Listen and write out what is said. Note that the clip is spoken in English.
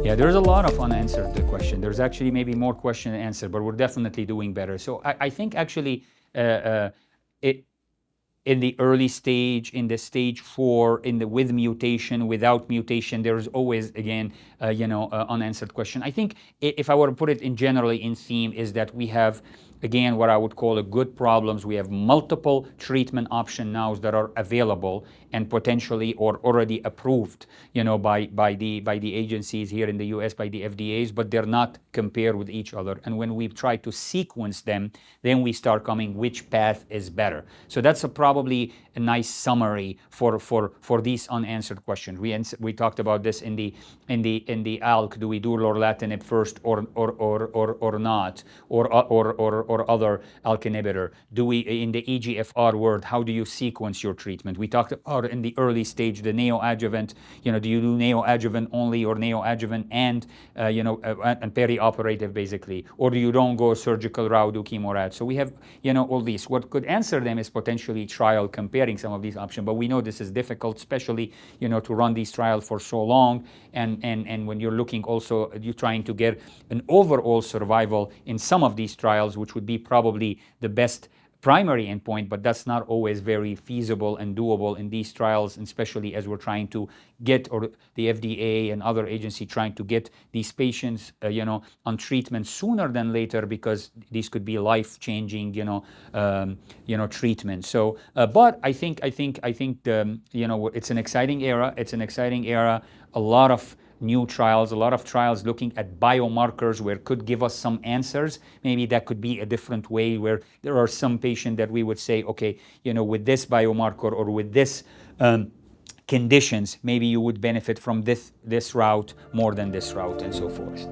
Yeah, there's a lot of unanswered question. There's actually maybe more question and answer, but we're definitely doing better. So I think actually it in the early stage, in the stage 4, in the with mutation, without mutation, there's always again, unanswered question. I think if I were to put it in generally in theme, is that we have again what I would call a good problems. We have multiple treatment options now that are available and potentially or already approved, by the agencies here in the U.S. by the FDAs, but they're not compared with each other. And when we try to sequence them, then we start coming which path is better. So that's probably a nice summary for these unanswered questions. We talked about this in the ALK. Do we do lorlatinib first or not, or other ALK inhibitor? Do we in the EGFR world? How do you sequence your treatment? We talked about in the early stage the neoadjuvant. Do you do neoadjuvant only or neoadjuvant and and perioperative basically, or do you don't go surgical route, do chemorad? So we have all these. What could answer them is potentially trial comparing some of these options, but we know this is difficult, especially to run these trials for so long, and when you're looking also, you're trying to get an overall survival in some of these trials, which would be probably the best primary endpoint, but that's not always very feasible and doable in these trials, and especially as we're trying to get, or the FDA and other agency trying to get these patients, on treatment sooner than later, because these could be life-changing, treatment. So, but I think it's an exciting era. It's an exciting era. A lot of new trials, a lot of trials looking at biomarkers where could give us some answers. Maybe that could be a different way, where there are some patients that we would say, okay, with this biomarker or with this conditions, maybe you would benefit from this route more than this route, and so forth.